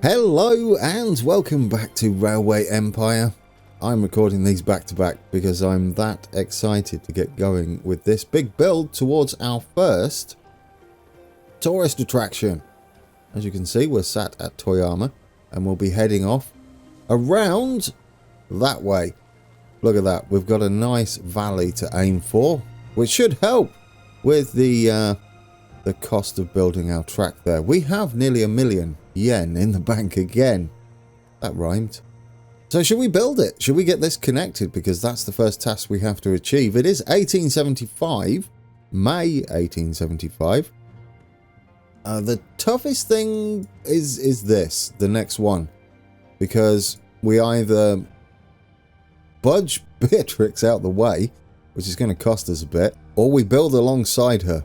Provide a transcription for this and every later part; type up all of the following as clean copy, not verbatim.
Hello and welcome back to Railway Empire. I'm recording these back to back because I'm that excited to get going with this big build towards our first tourist attraction. As you can see, we're sat at Toyama and we'll be heading off around that way. Look at that, we've got a nice valley to aim for, which should help with the cost of building our track there. We have nearly 1 million yen in the bank again. That rhymed. So should we build it? Should we get this connected? Because that's the first task we have to achieve. It is 1875, May 1875. The toughest thing is this, the next one. Because we either budge Beatrix out the way, which is going to cost us a bit, or we build alongside her.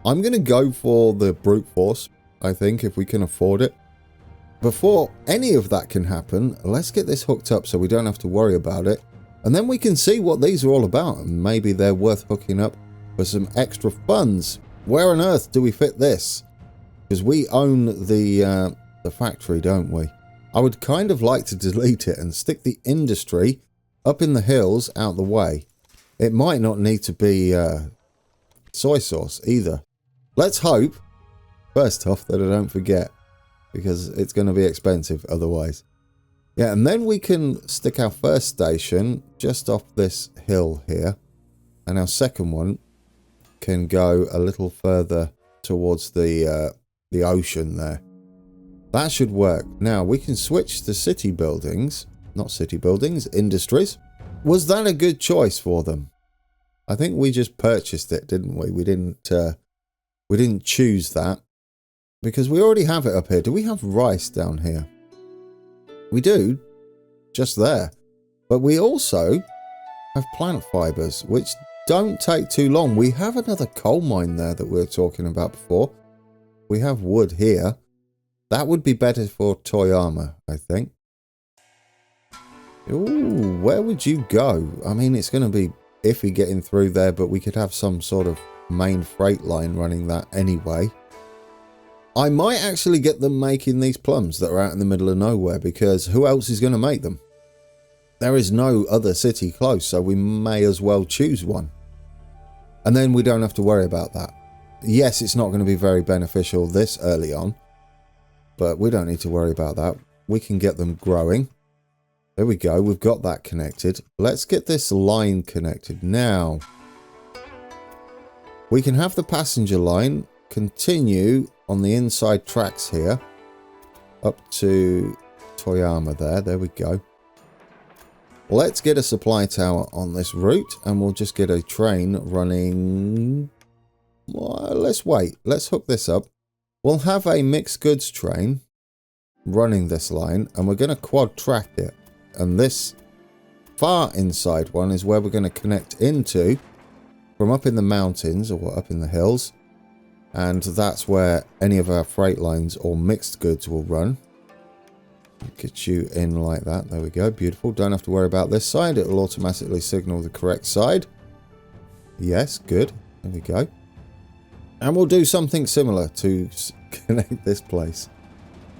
I'm going to go for the brute force, I think, if we can afford it. Before any of that can happen, let's get this hooked up so we don't have to worry about it. And then we can see what these are all about, and maybe they're worth hooking up for some extra funds. Where on earth do we fit this? Because we own the factory, don't we? I would kind of like to delete it and stick the industry up in the hills out the way. It might not need to be soy sauce either. Let's hope, first off, that I don't forget, because it's going to be expensive otherwise. Yeah, and then we can stick our first station just off this hill here, and our second one can go a little further towards the ocean there. That should work. Now, we can switch to city buildings, not city buildings, industries. Was that a good choice for them? I think we just purchased it, didn't we? We didn't choose that because we already have it up here. Do we have rice down here? We do, just there. But we also have plant fibers, which don't take too long. We have another coal mine there that we were talking about before. We have wood here. That would be better for Toyama, I think. Ooh, where would you go? I mean, it's going to be iffy getting through there, but we could have some sort of main freight line running that anyway. I might actually get them making these plums that are out in the middle of nowhere, because who else is going to make them? There is no other city close, so we may as well choose one. And then we don't have to worry about that. Yes, it's not going to be very beneficial this early on, but we don't need to worry about that. We can get them growing. There we go, we've got that connected. Let's get this line connected now. We can have the passenger line continue on the inside tracks here up to Toyama there. There we go. Let's get a supply tower on this route and we'll just get a train running. Well, let's wait. Let's hook this up. We'll have a mixed goods train running this line and we're going to quad track it. And this far inside one is where we're going to connect into from up in the mountains or up in the hills. And that's where any of our freight lines or mixed goods will run. Get you in like that. There we go. Beautiful. Don't have to worry about this side. It will automatically signal the correct side. Yes, good. There we go. And we'll do something similar to connect this place.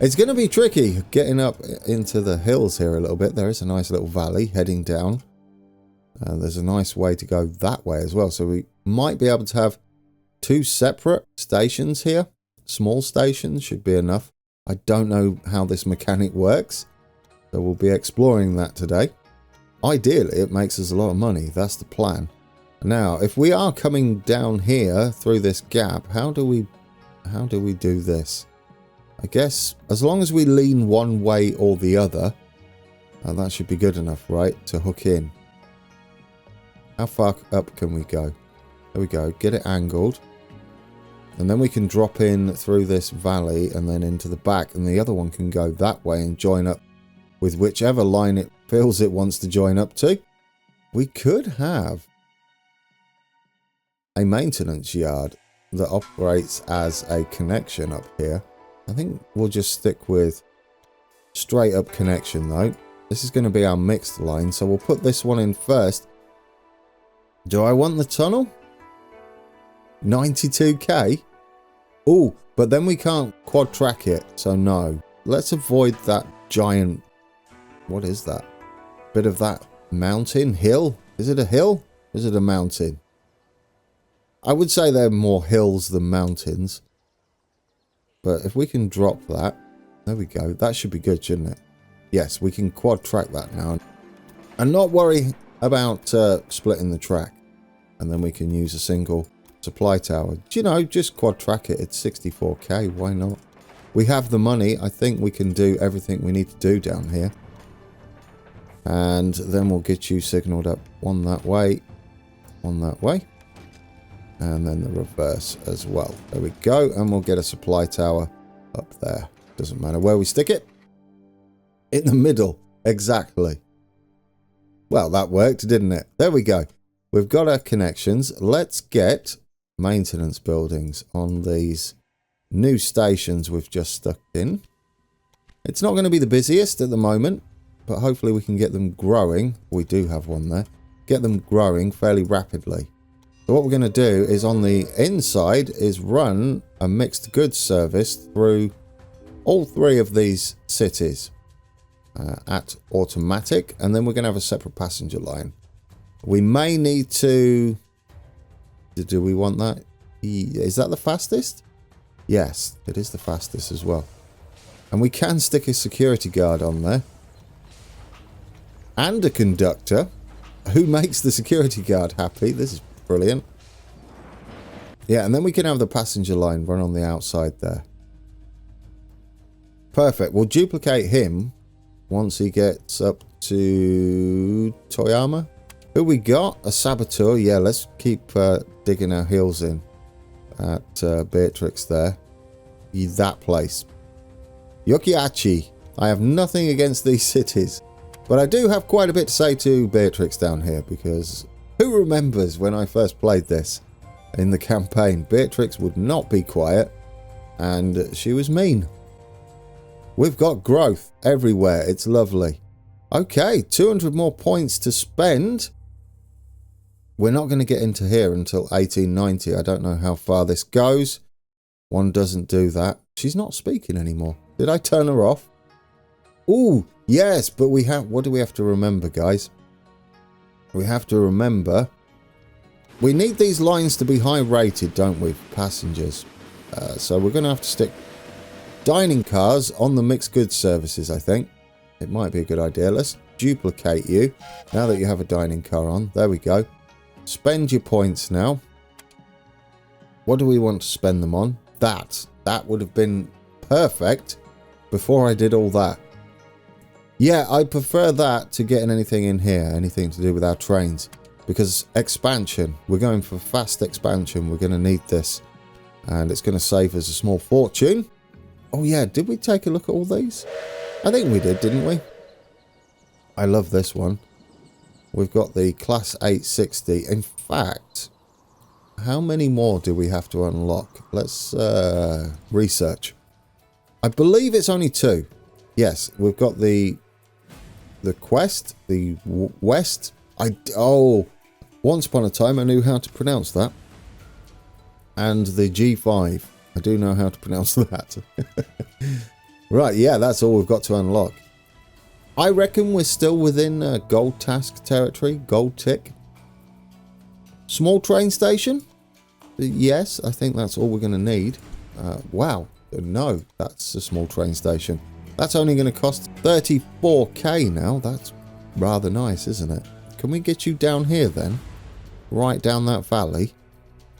It's going to be tricky getting up into the hills here a little bit. There is a nice little valley heading down. There's a nice way to go that way as well. So we might be able to have 2 separate stations here. Small stations should be enough. I don't know how this mechanic works, so we'll be exploring that today. Ideally, it makes us a lot of money. That's the plan. Now, if we are coming down here through this gap, how do we do this? I guess as long as we lean one way or the other, that should be good enough, right, to hook in. How far up can we go? There we go. Get it angled. And then we can drop in through this valley and then into the back. And the other one can go that way and join up with whichever line it feels it wants to join up to. We could have a maintenance yard that operates as a connection up here. I think we'll just stick with straight up connection though. This is going to be our mixed line. So we'll put this one in first. Do I want the tunnel? 92k? Oh, but then we can't quad track it, so no. let's avoid that giant... What is that? Bit of that mountain? Hill? Is it a hill? Is it a mountain? I would say they're more hills than mountains. But if we can drop that... There we go. That should be good, shouldn't it? Yes, we can quad track that now. And not worry about splitting the track. And then we can use a single supply tower. You know, just quad track it. It's 64k. Why not? We have the money. I think we can do everything we need to do down here. And then we'll get you signaled up. One that way. One that way. And then the reverse as well. There we go. And we'll get a supply tower up there. Doesn't matter where we stick it. In the middle. Exactly. Well, that worked, didn't it? There we go. We've got our connections. Let's get maintenance buildings on these new stations we've just stuck in. It's not going to be the busiest at the moment, but hopefully we can get them growing. We do have one there. Get them growing fairly rapidly. So what we're going to do is on the inside is run a mixed goods service through all three of these cities at automatic, and then we're going to have a separate passenger line. We may need to... Do we want that? Is that the fastest? Yes, it is the fastest as well. And we can stick a security guard on there. And a conductor. Who makes the security guard happy? This is brilliant. Yeah, and then we can have the passenger line run on the outside there. Perfect. We'll duplicate him once he gets up to Toyama. Who we got? A saboteur. Yeah, let's keep digging our heels in at Beatrix there. That place. Yokiachi. I have nothing against these cities. But I do have quite a bit to say to Beatrix down here, because who remembers when I first played this in the campaign? Beatrix would not be quiet and she was mean. We've got growth everywhere. It's lovely. Okay, 200 more points to spend. We're not going to get into here until 1890. I don't know how far this goes. One doesn't do that. She's not speaking anymore. Did I turn her off? Ooh, yes, but we have... What do we have to remember, guys? We have to remember... We need these lines to be high rated, don't we, for passengers? So we're going to have to stick dining cars on the mixed goods services, I think. It might be a good idea. Let's duplicate you now that you have a dining car on. There we go. Spend your points now. What do we want to spend them on? That would have been perfect before I did all that. Yeah, I prefer that to getting anything in here, anything to do with our trains. Because expansion, we're going for fast expansion. We're going to need this. And it's going to save us a small fortune. Oh yeah, did we take a look at all these? I think we did, didn't we? I love this one. We've got the Class 860. In fact, how many more do we have to unlock? Let's research. I believe it's only 2. Yes, we've got the quest, the west. Oh, once upon a time I knew how to pronounce that. And the G5. I do know how to pronounce that. Right, yeah, that's all we've got to unlock. I reckon we're still within gold task territory, gold tick. Small train station? Yes, I think that's all we're going to need. Wow, no, that's a small train station. That's only going to cost 34k now. That's rather nice, isn't it? Can we get you down here then? Right down that valley.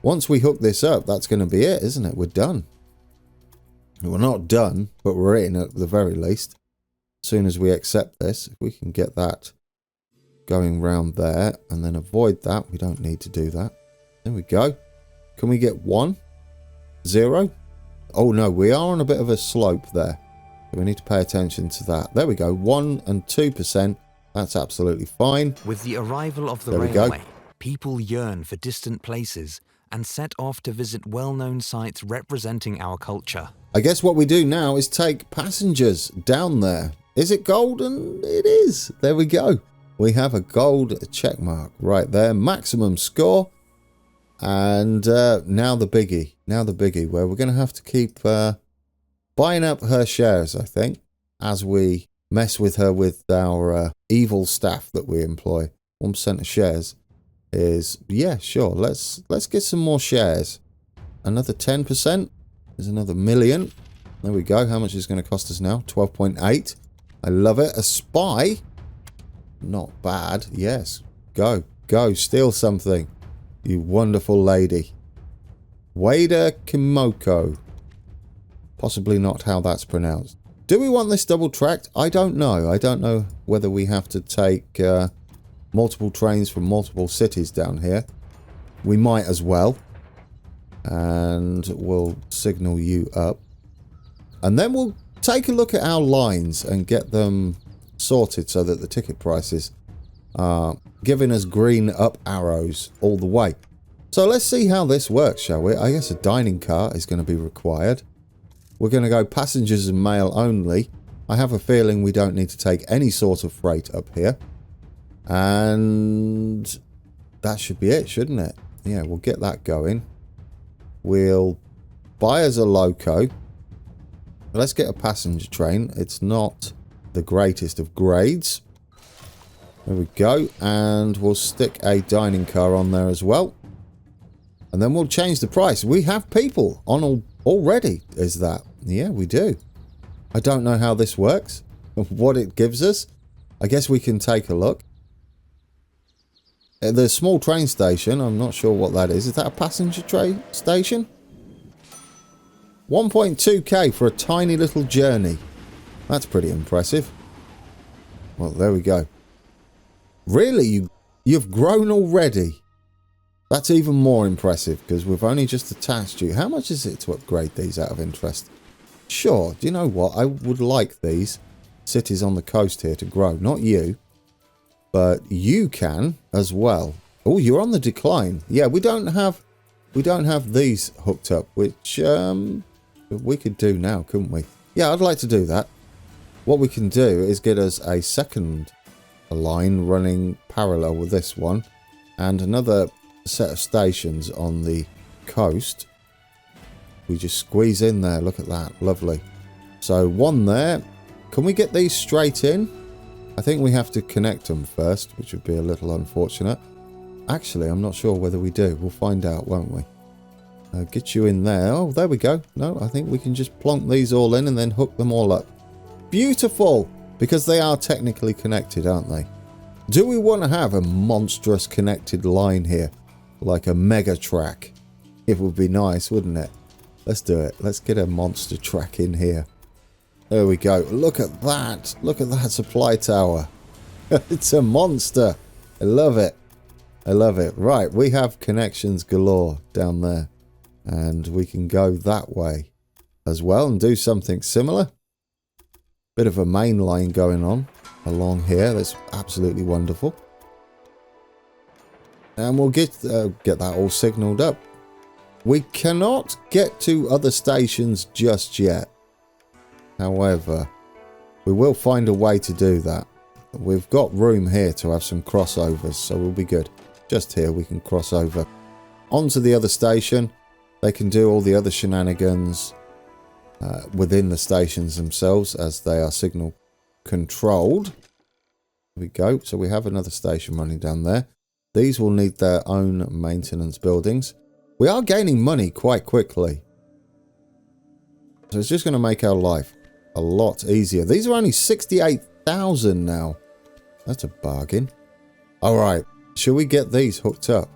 Once we hook this up, that's going to be it, isn't it? We're done. We're not done, but we're in at the very least. As soon as we accept this, if we can get that going round there and then avoid that, we don't need to do that. There we go. Can we get 1? 0? Oh no, we are on a bit of a slope there. So we need to pay attention to that. There we go. 1 and 2%. That's absolutely fine. With the arrival of the railway, people yearn for distant places and set off to visit well-known sites representing our culture. I guess what we do now is take passengers down there. Is it gold? And it is. There we go. We have a gold check mark right there. Maximum score. And now the biggie. Now the biggie, where we're going to have to keep buying up her shares, I think, as we mess with her with our evil staff that we employ. 1% of shares is, yeah, sure. Let's get some more shares. Another 10% is another million. There we go. How much is it going to cost us now? 12.8. I love it. A spy. Not bad. Yes. Go. Go. Steal something. You wonderful lady. Wada Kimoko. Possibly not how that's pronounced. Do we want this double tracked? I don't know. I don't know whether we have to take multiple trains from multiple cities down here. We might as well. And we'll signal you up. And then we'll take a look at our lines and get them sorted so that the ticket prices are giving us green up arrows all the way. So let's see how this works, shall we? I guess a dining car is going to be required. We're going to go passengers and mail only. I have a feeling we don't need to take any sort of freight up here. And that should be it, shouldn't it? Yeah, we'll get that going. We'll buy us a loco. Let's get a passenger train. It's not the greatest of grades. There we go. And we'll stick a dining car on there as well. And then we'll change the price. We have people on already, is that? Yeah, we do. I don't know how this works. What it gives us. I guess we can take a look. The small train station, I'm not sure what that is. Is that a passenger train station? 1.2k for a tiny little journey. That's pretty impressive. Well, there we go. Really? You've grown already? That's even more impressive because we've only just attached you. How much is it to upgrade these out of interest? Sure. Do you know what? I would like these cities on the coast here to grow. Not you. But you can as well. Oh, you're on the decline. Yeah, we don't have these hooked up, which we could do now, couldn't we? Yeah, I'd like to do that. What we can do is get us a second line running parallel with this one and another set of stations on the coast. We just squeeze in there. Look at that. Lovely. So one there. Can we get these straight in? I think we have to connect them first, which would be a little unfortunate. Actually, I'm not sure whether we do. We'll find out, won't we? Get you in there. Oh, there we go. No, I think we can just plonk these all in and then hook them all up. Beautiful! Because they are technically connected, aren't they? Do we want to have a monstrous connected line here? Like a mega track? It would be nice, wouldn't it? Let's do it. Let's get a monster track in here. There we go. Look at that. Look at that supply tower. It's a monster. I love it. I love it. Right, we have connections galore down there. And we can go that way as well and do something similar. Bit of a main line going on along here. That's absolutely wonderful. And we'll get that all signalled up. We cannot get to other stations just yet. However, we will find a way to do that. We've got room here to have some crossovers, so we'll be good. Just here we can cross over onto the other station. They can do all the other shenanigans within the stations themselves as they are signal controlled. There we go. So we have another station running down there. These will need their own maintenance buildings. We are gaining money quite quickly. So it's just going to make our life a lot easier. These are only 68,000 now. That's a bargain. All right. Shall we get these hooked up?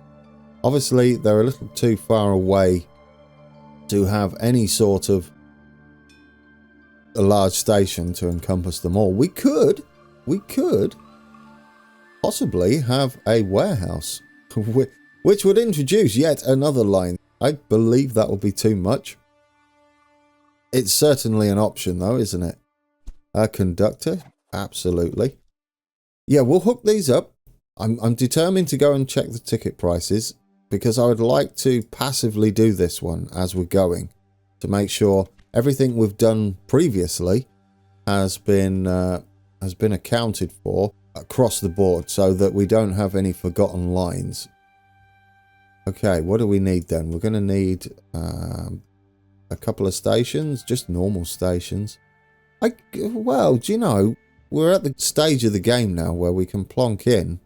Obviously, they're a little too far away to have any sort of a large station to encompass them all. We could possibly have a warehouse, which would introduce yet another line. I believe that would be too much. It's certainly an option though, isn't it? A conductor? Absolutely. Yeah, we'll hook these up. I'm determined to go and check the ticket prices because I would like to passively do this one as we're going to make sure everything we've done previously has been accounted for across the board so that we don't have any forgotten lines. Okay, what do we need then? We're going to need a a couple of stations, just normal stations. Well, do you know, we're at the stage of the game now where we can plonk in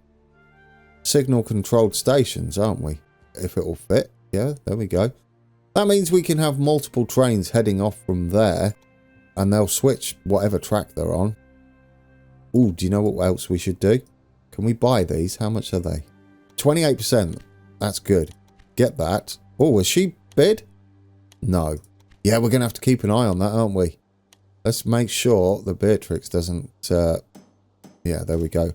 signal controlled stations, aren't we? If it will fit. Yeah, there we go. That means we can have multiple trains heading off from there and they'll switch whatever track they're on. Ooh, do you know what else we should do? Can we buy these? How much are they? 28%. That's good. Get that. Oh, has she bid? No. Yeah, we're going to have to keep an eye on that, aren't we? Let's make sure that Beatrix doesn't... yeah, there we go.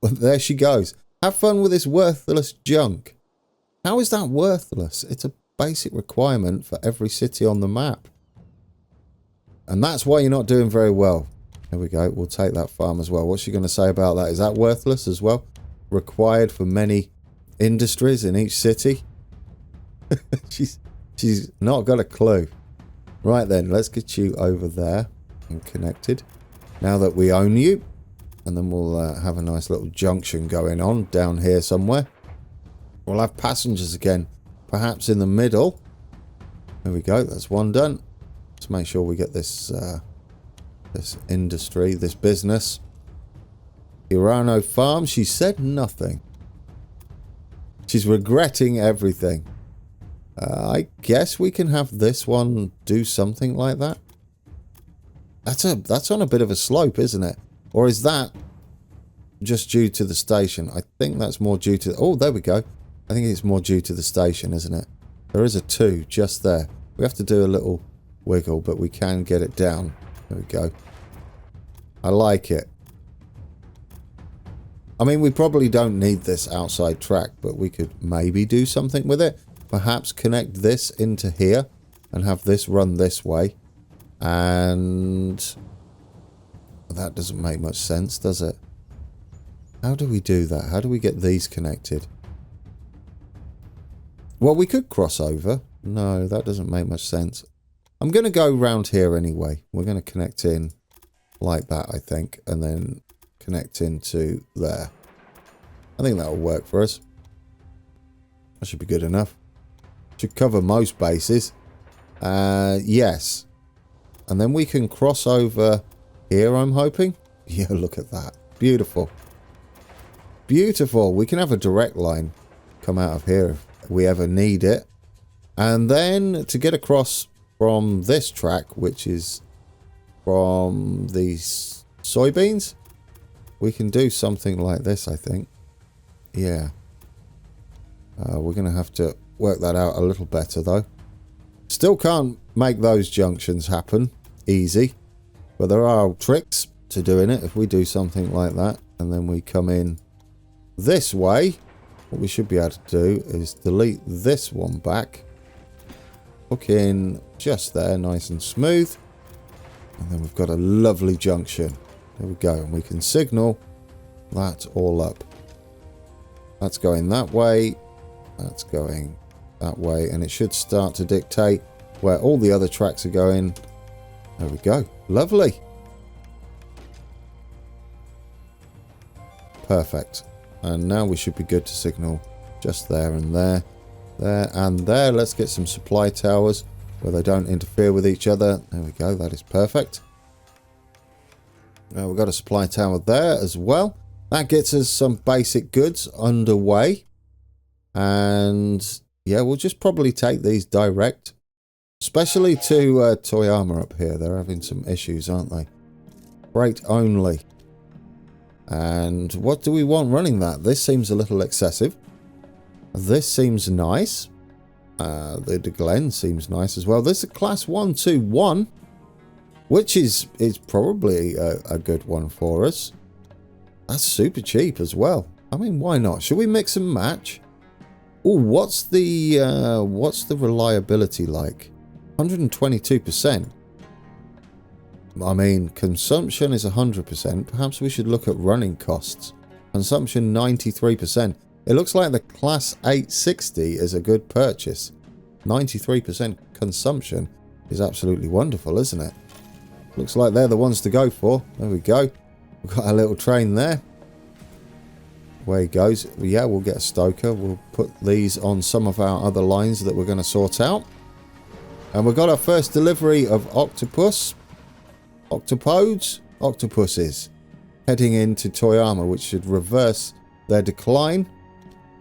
Well, there she goes. Have fun with this worthless junk. How is that worthless? It's a basic requirement for every city on the map. And that's why you're not doing very well. There we go. We'll take that farm as well. What's she going to say about that? Is that worthless as well? Required for many industries in each city? She's not got a clue. Right then, let's get you over there and connected. Now that we own you. And then we'll have a nice little junction going on down here somewhere. We'll have passengers again. Perhaps in the middle. There we go. That's one done. Let's make sure we get this this industry, this business. Hirano Farm. She said nothing. She's regretting everything. I guess we can have this one do something like that. That's on a bit of a slope, isn't it? Or is that just due to the station? I think that's more due to... Oh, there we go. I think it's more due to the station, isn't it? There is a 2 just there. We have to do a little wiggle, but we can get it down. There we go. I like it. I mean, we probably don't need this outside track, but we could maybe do something with it. Perhaps connect this into here and have this run this way. And... that doesn't make much sense, does it? How do we do that? How do we get these connected? Well, we could cross over. No, that doesn't make much sense. I'm going to go round here anyway. We're going to connect in like that, I think. And then connect into there. I think that'll work for us. That should be good enough. Should cover most bases. Yes. And then we can cross over... here, I'm hoping. Yeah, look at that. Beautiful. Beautiful. We can have a direct line come out of here if we ever need it. And then to get across from this track, which is from these soybeans, we can do something like this, I think. Yeah. We're going to have to work that out a little better, though. Still can't make those junctions happen easy. But there are tricks to doing it. If we do something like that and then we come in this way, what we should be able to do is delete this one back. Hook in just there, nice and smooth. And then we've got a lovely junction. There we go. And we can signal that all up. That's going that way. That's going that way. And it should start to dictate where all the other tracks are going. There we go. Lovely. Perfect. And now we should be good to signal just there and there. There and there. Let's get some supply towers where they don't interfere with each other. There we go. That is perfect. Now we've got a supply tower there as well. That gets us some basic goods underway. And yeah, we'll just probably take these direct. Especially to Toyama up here. They're having some issues, aren't they? Freight only. And what do we want running that? This seems a little excessive. This seems nice. The De Glen seems nice as well. This is a class 121. Which is probably a good one for us. That's super cheap as well. I mean, why not? Should we mix and match? Oh, what's the reliability like? 122%. I mean, consumption is 100%. Perhaps we should look at running costs. Consumption 93%. It looks like the Class 860 is a good purchase. 93% consumption is absolutely wonderful, isn't it? Looks like they're the ones to go for. There we go. We've got a little train there. Away he goes. Yeah, we'll get a stoker. We'll put these on some of our other lines that we're going to sort out. And we've got our first delivery of octopuses, heading into Toyama, which should reverse their decline.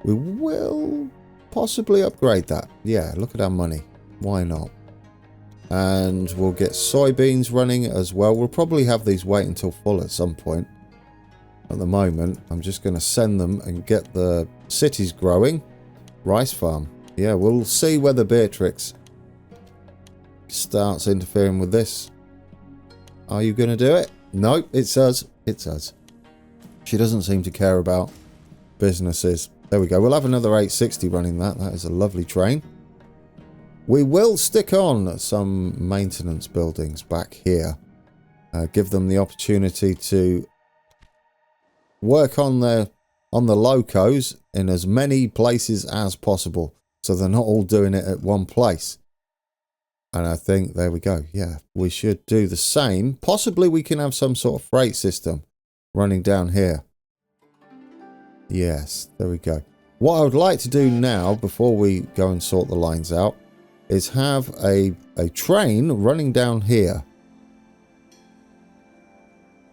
We will possibly upgrade that. Yeah, look at our money. Why not? And we'll get soybeans running as well. We'll probably have these wait until full at some point. At the moment, I'm just going to send them and get the cities growing. Rice farm. Yeah, we'll see whether Beatrix starts interfering with this. Are you going to do it? No, it's us. It's us. She doesn't seem to care about businesses. There we go. We'll have another 860 running that. That is a lovely train. We will stick on some maintenance buildings back here. Give them the opportunity to work on the locos in as many places as possible, so they're not all doing it at one place. And I think, there we go. Yeah, we should do the same. Possibly we can have some sort of freight system running down here. Yes, there we go. What I would like to do now, before we go and sort the lines out, is have a train running down here.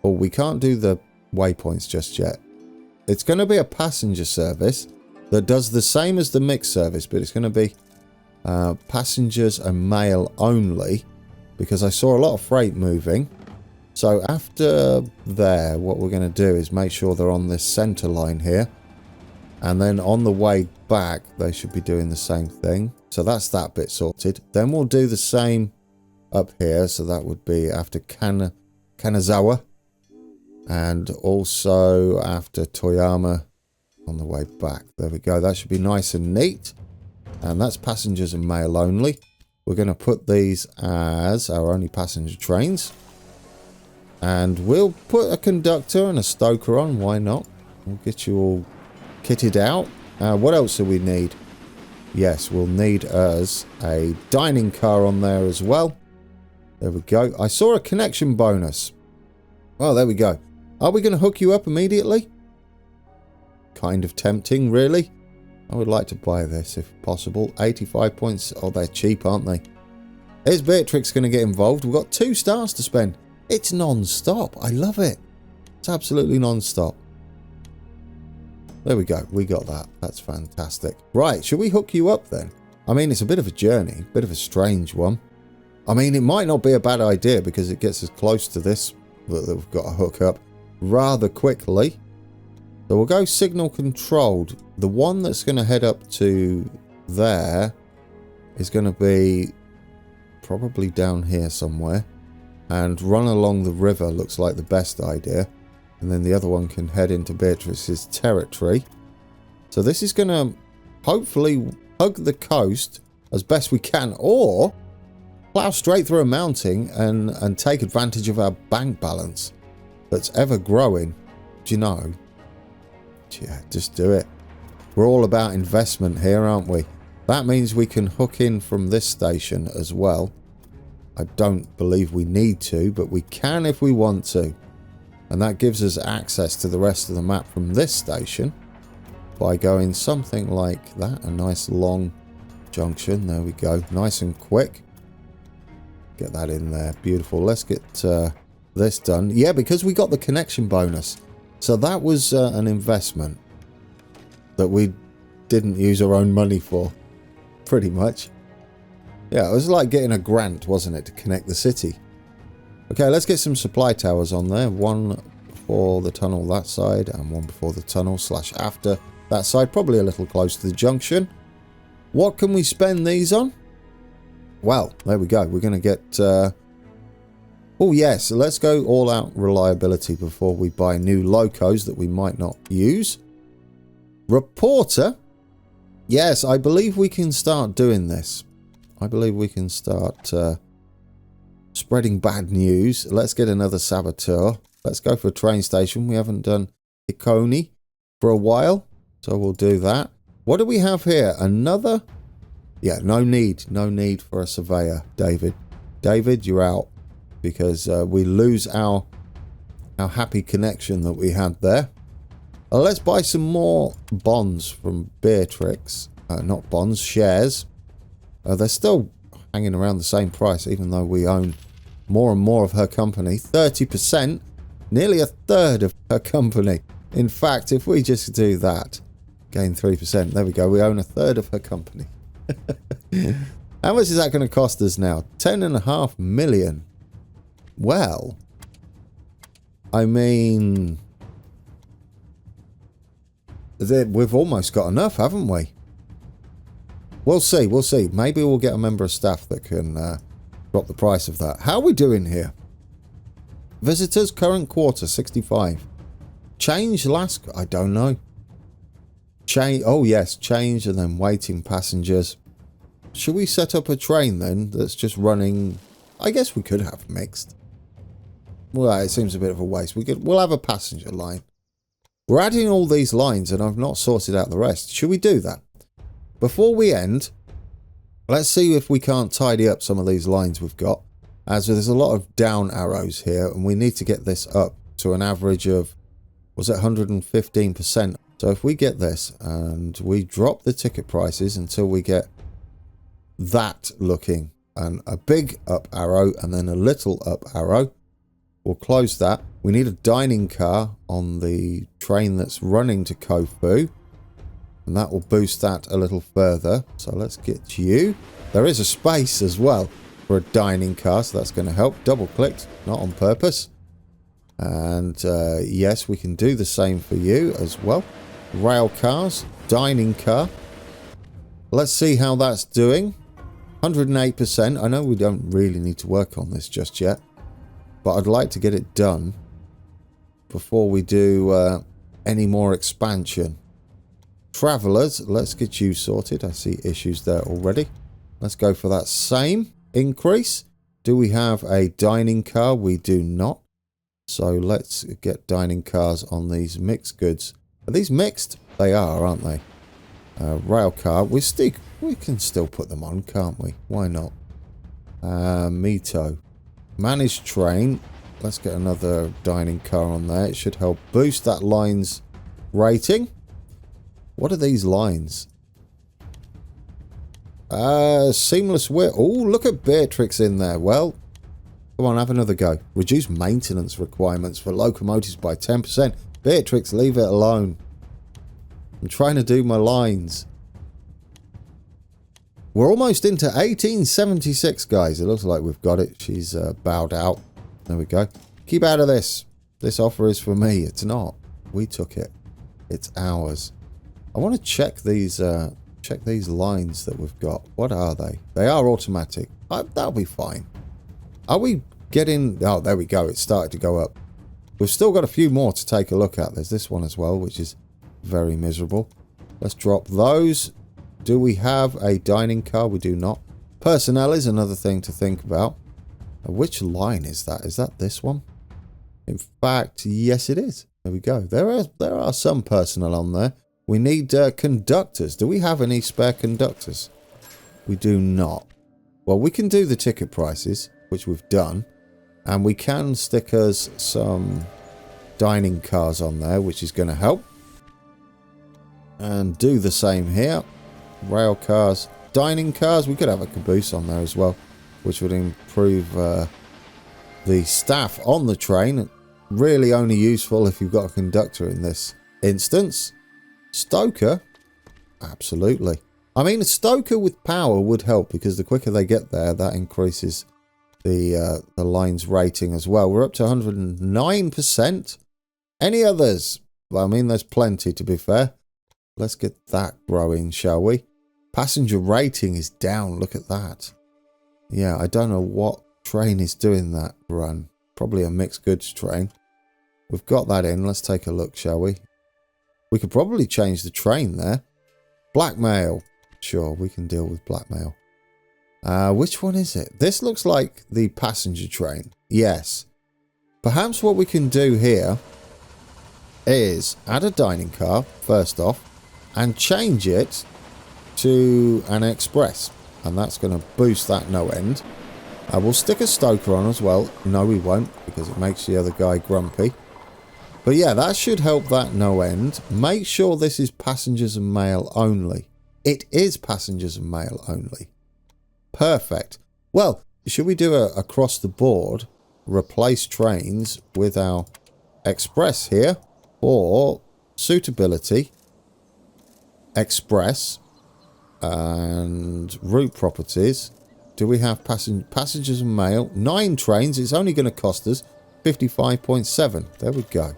Oh, we can't do the waypoints just yet. It's going to be a passenger service that does the same as the mixed service, but it's going to be passengers and mail only, because I saw a lot of freight moving. So after there, what we're going to do is make sure they're on this center line here, and then on the way back they should be doing the same thing. So that's that bit sorted. Then we'll do the same up here, so that would be after Kanazawa, and also after Toyama on the way back. There we go. That should be nice and neat. And that's passengers and mail only. We're going to put these as our only passenger trains. And we'll put a conductor and a stoker on. Why not? We'll get you all kitted out. What else do we need? Yes, we'll need us a dining car on there as well. There we go. I saw a connection bonus. Well, there we go. Are we going to hook you up immediately? Kind of tempting, really. I would like to buy this if possible. 85 points. Oh, they're cheap, aren't they? Is Beatrix going to get involved? We've got 2 stars to spend. It's non-stop. I love it. It's absolutely non-stop. There we go. We got that. That's fantastic. Right. Should we hook you up then? I mean, it's a bit of a journey. A bit of a strange one. I mean, it might not be a bad idea because it gets us close to this that we've got to hook up rather quickly. So we'll go signal controlled. The one that's going to head up to there is going to be probably down here somewhere. And run along the river looks like the best idea. And then the other one can head into Beatrix's territory. So this is going to hopefully hug the coast as best we can. Or plow straight through a mountain and take advantage of our bank balance that's ever growing. Do you know? Yeah, just do it. We're all about investment here, aren't we? That means we can hook in from this station as well. I don't believe we need to, but we can if we want to. And that gives us access to the rest of the map from this station by going something like that. A nice long junction. There we go. Nice and quick. Get that in there. Beautiful. Let's get this done. Yeah, because we got the connection bonus. So that was an investment that we didn't use our own money for, pretty much. Yeah, it was like getting a grant, wasn't it, to connect the city. Okay, let's get some supply towers on there. One before the tunnel that side, and one before the tunnel / after that side. Probably a little close to the junction. What can we spend these on? Well, there we go. We're going to get... oh, yes. So let's go all out reliability before we buy new locos that we might not use. Reporter. Yes, I believe we can start doing this. I believe we can start spreading bad news. Let's get another saboteur. Let's go for a train station. We haven't done Ikoni for a while, so we'll do that. What do we have here? Another... Yeah, no need. No need for a surveyor, David. David, you're out. Because we lose our happy connection that we had there. Let's buy some more bonds from Beatrix. Not bonds, shares. They're still hanging around the same price, even though we own more and more of her company. 30%, nearly a third of her company. In fact, if we just do that, gain 3%. There we go. We own a third of her company. How much is that going to cost us now? 10.5 million. Well, I mean, we've almost got enough, haven't we? We'll see. We'll see. Maybe we'll get a member of staff that can drop the price of that. How are we doing here? Visitors, current quarter, 65. Change last... I don't know. Change... Oh, yes. Change and then waiting passengers. Should we set up a train then that's just running... I guess we could have mixed. Well, it seems a bit of a waste. We'll have a passenger line. We're adding all these lines and I've not sorted out the rest. Should we do that? Before we end, let's see if we can't tidy up some of these lines we've got. As there's a lot of down arrows here and we need to get this up to an average of, was it 115%? So if we get this and we drop the ticket prices until we get that looking, and a big up arrow and then a little up arrow, we'll close that. We need a dining car on the train that's running to Kofu, and that will boost that a little further. So let's get you. There is a space as well for a dining car, so that's going to help. Double clicked, not on purpose. And yes, we can do the same for you as well. Rail cars, dining car. Let's see how that's doing. 108%. I know we don't really need to work on this just yet, but I'd like to get it done before we do any more expansion. Travelers, let's get you sorted. I see issues there already. Let's go for that same increase. Do we have a dining car? We do not. So let's get dining cars on these mixed goods. Are these mixed? They are, aren't they? Rail car. We can still put them on, can't we? Why not? Mito. Managed train. Let's get another dining car on there. It should help boost that line's rating. What are these lines? Seamless width. Oh, look at Beatrix in there. Well, come on, have another go. Reduce maintenance requirements for locomotives by 10%. Beatrix, leave it alone. I'm trying to do my lines. We're almost into 1876, guys. It looks like we've got it. She's bowed out. There we go. Keep out of this. This offer is for me. It's not. We took it. It's ours. I want to check these lines that we've got. What are they? They are automatic. That'll be fine. Are we getting... Oh, there we go. It started to go up. We've still got a few more to take a look at. There's this one as well, which is very miserable. Let's drop those. Do we have a dining car? We do not. Personnel is another thing to think about. Which line is that? Is that this one? In fact, yes it is. There we go. There are some personnel on there. We need conductors. Do we have any spare conductors? We do not. Well, we can do the ticket prices, which we've done. And we can stick us some dining cars on there, which is going to help. And do the same here. Rail cars, dining cars. We could have a caboose on there as well, which would improve the staff on the train. Really only useful if you've got a conductor in this instance. Stoker, absolutely. I mean, a stoker with power would help because the quicker they get there, that increases the line's rating as well. We're up to 109%. Any others? Well, I mean, there's plenty to be fair. Let's get that growing, shall we? Passenger rating is down. Look at that. Yeah, I don't know what train is doing that run. Probably a mixed goods train. We've got that in. Let's take a look, shall we? We could probably change the train there. Blackmail. Sure, we can deal with blackmail. Which one is it? This looks like the passenger train. Yes. Perhaps what we can do here is add a dining car, first off, and change it to an express. And that's going to boost that no end. We'll stick a stoker on as well. No, we won't, because it makes the other guy grumpy. But yeah, that should help that no end. Make sure this is passengers and mail only. It is passengers and mail only. Perfect. Well, should we do a across the board, replace trains with our express here, or suitability, express, and route properties? Do we have passengers and mail? 9 trains. It's only going to cost us 55.7. There we go.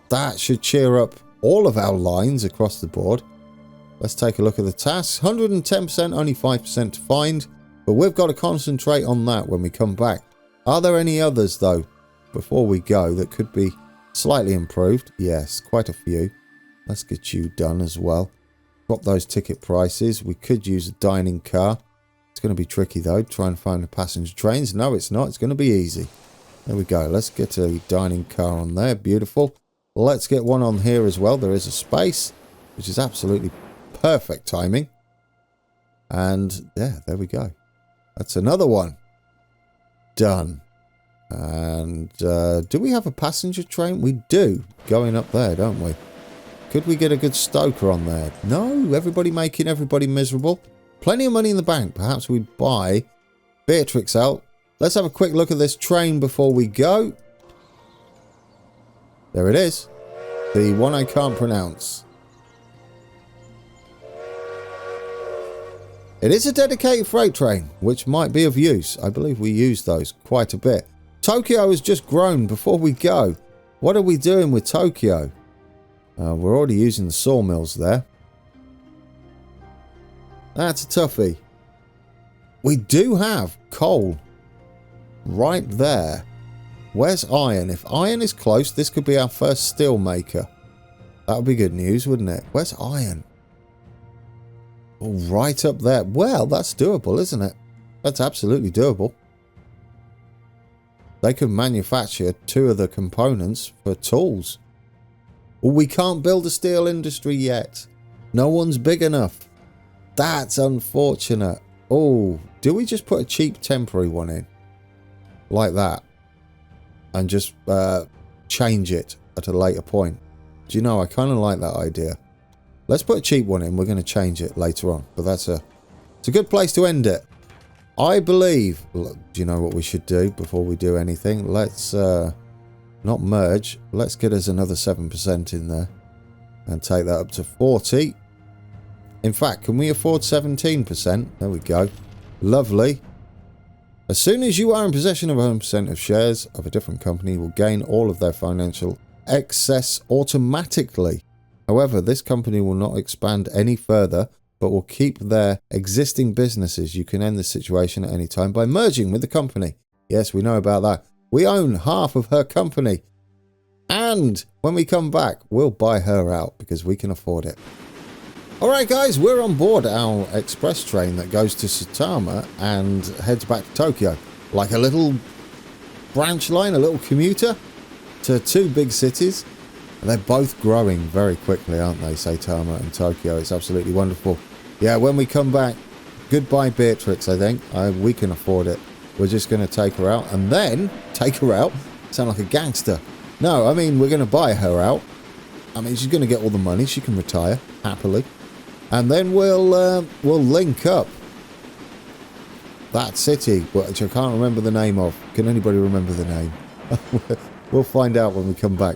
That should cheer up all of our lines across the board. Let's take a look at the tasks. 110%, only 5% to find. But we've got to concentrate on that when we come back. Are there any others, though, before we go that could be slightly improved? Yes, quite a few. Let's get you done as well. Drop those ticket prices. We could use a dining car. It's going to be tricky, though, try and find the passenger trains. No, it's not. It's going to be easy. There we go. Let's get a dining car on there. Beautiful. Let's get one on here as well. There is a space, which is absolutely perfect timing. And, yeah, there we go. That's another one. Done. And, do we have a passenger train? We do. Going up there, don't we? Could we get a good stoker on there? No, everybody making everybody miserable. Plenty of money in the bank. Perhaps we buy Beatrix out. Let's have a quick look at this train before we go. There it is. The one I can't pronounce. It is a dedicated freight train, which might be of use. I believe we use those quite a bit. Tokyo has just grown before we go. What are we doing with Tokyo? We're already using the sawmills there. That's a toughie. We do have coal right there. Where's iron? If iron is close, this could be our first steel maker. That would be good news, wouldn't it? Where's iron? Oh, right up there. Well, that's doable, isn't it? That's absolutely doable. They could manufacture 2 of the components for tools. Well, we can't build a steel industry yet. No one's big enough. That's unfortunate. Oh, do we just put a cheap temporary one in? Like that. And just change it at a later point. Do you know, I kind of like that idea. Let's put a cheap one in. We're going to change it later on. But it's a good place to end it. I believe... Look, do you know what we should do before we do anything? Let's not merge. Let's get us another 7% in there. And take that up to 40. In fact, can we afford 17%? There we go. Lovely. As soon as you are in possession of 100% of shares of a different company, you will gain all of their financial excess automatically. However, this company will not expand any further, but will keep their existing businesses. You can end the situation at any time by merging with the company. Yes, we know about that. We own half of her company. And when we come back, we'll buy her out because we can afford it. Alright guys, we're on board our express train that goes to Saitama and heads back to Tokyo. Like a little branch line, a little commuter to 2 big cities. And they're both growing very quickly, aren't they, Saitama and Tokyo? It's absolutely wonderful. Yeah, when we come back, goodbye Beatrix, I think. We can afford it. We're just going to take her out and then take her out. Sound like a gangster. No, I mean, we're going to buy her out. I mean, she's going to get all the money. She can retire happily. And then we'll link up that city, which I can't remember the name of. Can anybody remember the name? We'll find out when we come back.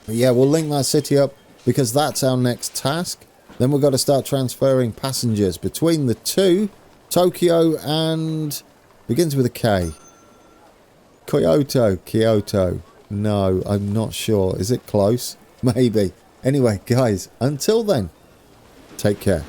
But yeah, we'll link that city up because that's our next task. Then we've got to start transferring passengers between the 2, Tokyo and... begins with a K. Kyoto. No, I'm not sure. Is it close? Maybe. Anyway, guys, until then, take care.